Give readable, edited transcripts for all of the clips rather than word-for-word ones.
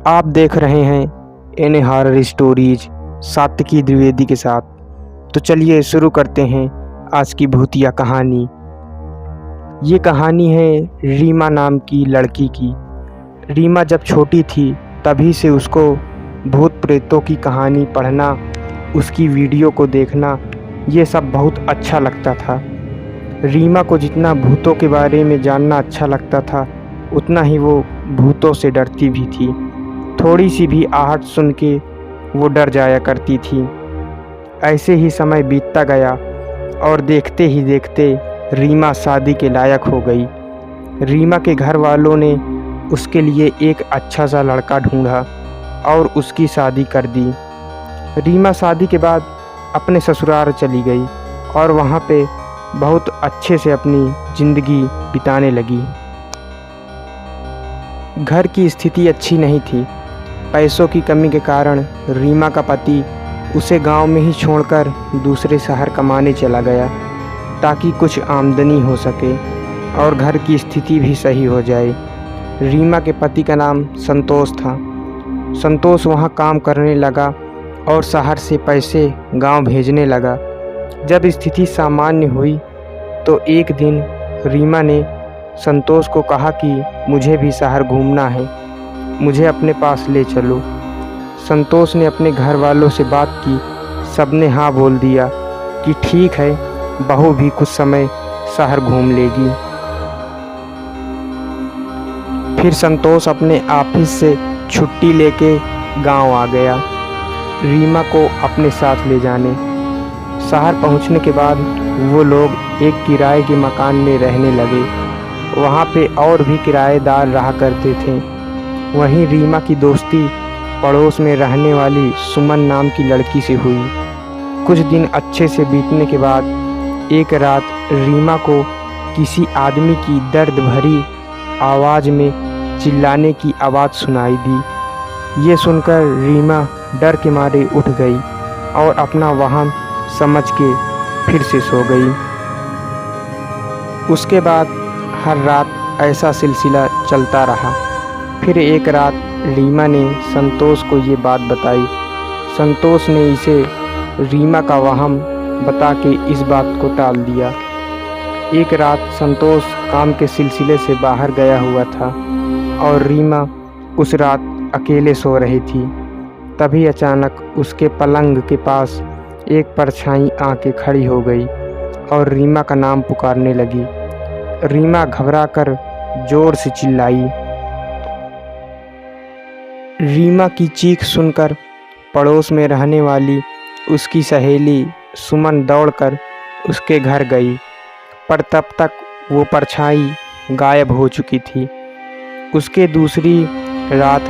आप देख रहे हैं एन हॉरर स्टोरीज सात्विकी द्विवेदी के साथ। तो चलिए शुरू करते हैं आज की भूतिया कहानी। ये कहानी है रीमा नाम की लड़की की। रीमा जब छोटी थी तभी से उसको भूत प्रेतों की कहानी पढ़ना, उसकी वीडियो को देखना, ये सब बहुत अच्छा लगता था। रीमा को जितना भूतों के बारे में जानना अच्छा लगता था, उतना ही वो भूतों से डरती भी थी। थोड़ी सी भी आहट सुन के वो डर जाया करती थी। ऐसे ही समय बीतता गया और देखते ही देखते रीमा शादी के लायक हो गई। रीमा के घर वालों ने उसके लिए एक अच्छा सा लड़का ढूंढा और उसकी शादी कर दी। रीमा शादी के बाद अपने ससुराल चली गई और वहाँ पे बहुत अच्छे से अपनी ज़िंदगी बिताने लगी। घर की स्थिति अच्छी नहीं थी। पैसों की कमी के कारण रीमा का पति उसे गांव में ही छोड़कर दूसरे शहर कमाने चला गया ताकि कुछ आमदनी हो सके और घर की स्थिति भी सही हो जाए। रीमा के पति का नाम संतोष था। संतोष वहां काम करने लगा और शहर से पैसे गांव भेजने लगा। जब स्थिति सामान्य हुई तो एक दिन रीमा ने संतोष को कहा कि मुझे भी शहर घूमना है, मुझे अपने पास ले चलो। संतोष ने अपने घर वालों से बात की। सबने हाँ बोल दिया कि ठीक है, बहू भी कुछ समय शहर घूम लेगी। फिर संतोष अपने ऑफिस से छुट्टी लेके गांव आ गया, रीमा को अपने साथ ले जाने। शहर पहुंचने के बाद वो लोग एक किराए के मकान में रहने लगे। वहाँ पे और भी किराएदार रहा करते थे। वहीं रीमा की दोस्ती पड़ोस में रहने वाली सुमन नाम की लड़की से हुई। कुछ दिन अच्छे से बीतने के बाद एक रात रीमा को किसी आदमी की दर्द भरी आवाज़ में चिल्लाने की आवाज़ सुनाई दी। ये सुनकर रीमा डर के मारे उठ गई और अपना वहम समझ के फिर से सो गई। उसके बाद हर रात ऐसा सिलसिला चलता रहा। फिर एक रात रीमा ने संतोष को ये बात बताई। संतोष ने इसे रीमा का वहम बता के इस बात को टाल दिया। एक रात संतोष काम के सिलसिले से बाहर गया हुआ था और रीमा उस रात अकेले सो रही थी। तभी अचानक उसके पलंग के पास एक परछाई आके खड़ी हो गई और रीमा का नाम पुकारने लगी। रीमा घबराकर जोर से चिल्लाई। रीमा की चीख सुनकर पड़ोस में रहने वाली उसकी सहेली सुमन दौड़कर उसके घर गई, पर तब तक वो परछाई गायब हो चुकी थी। उसके दूसरी रात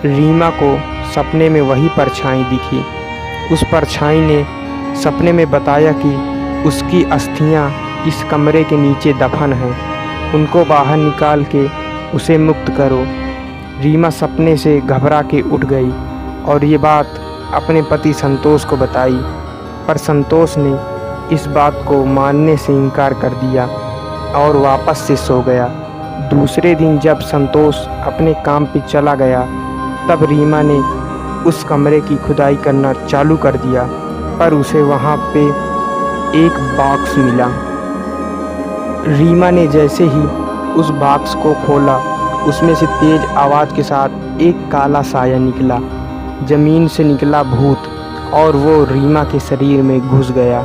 रीमा को सपने में वही परछाई दिखी। उस परछाई ने सपने में बताया कि उसकी अस्थियां इस कमरे के नीचे दफन हैं, उनको बाहर निकाल के उसे मुक्त करो। रीमा सपने से घबरा के उठ गई और ये बात अपने पति संतोष को बताई, पर संतोष ने इस बात को मानने से इनकार कर दिया और वापस से सो गया। दूसरे दिन जब संतोष अपने काम पे चला गया तब रीमा ने उस कमरे की खुदाई करना चालू कर दिया, पर उसे वहाँ पे एक बॉक्स मिला। रीमा ने जैसे ही उस बॉक्स को खोला, उसमें से तेज आवाज़ के साथ एक काला साया निकला। ज़मीन से निकला भूत और वो रीमा के शरीर में घुस गया।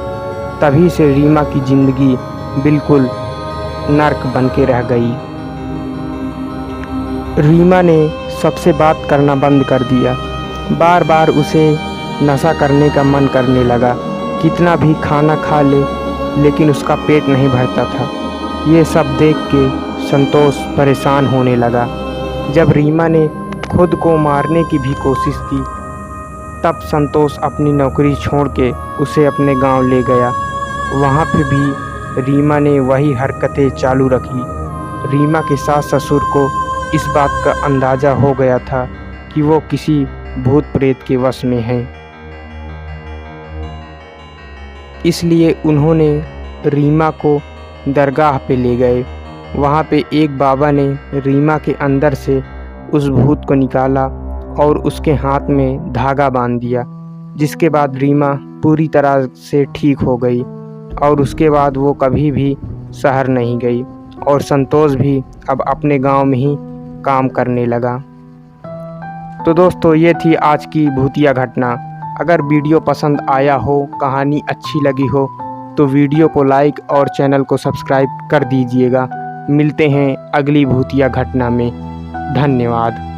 तभी से रीमा की ज़िंदगी बिल्कुल नर्क बन के रह गई। रीमा ने सबसे बात करना बंद कर दिया। बार बार उसे नशा करने का मन करने लगा। कितना भी खाना खा ले लेकिन उसका पेट नहीं भरता था। ये सब देख के संतोष परेशान होने लगा। जब रीमा ने खुद को मारने की भी कोशिश की तब संतोष अपनी नौकरी छोड़ के उसे अपने गांव ले गया। वहाँ पे भी रीमा ने वही हरकतें चालू रखी। रीमा के सास ससुर को इस बात का अंदाज़ा हो गया था कि वो किसी भूत प्रेत के वश में हैं। इसलिए उन्होंने रीमा को दरगाह पे ले गए। वहाँ पे एक बाबा ने रीमा के अंदर से उस भूत को निकाला और उसके हाथ में धागा बांध दिया, जिसके बाद रीमा पूरी तरह से ठीक हो गई और उसके बाद वो कभी भी शहर नहीं गई और संतोष भी अब अपने गांव में ही काम करने लगा। तो दोस्तों, ये थी आज की भूतिया घटना। अगर वीडियो पसंद आया हो, कहानी अच्छी लगी हो, तो वीडियो को लाइक और चैनल को सब्सक्राइब कर दीजिएगा। मिलते हैं अगली भूतिया घटना में। धन्यवाद।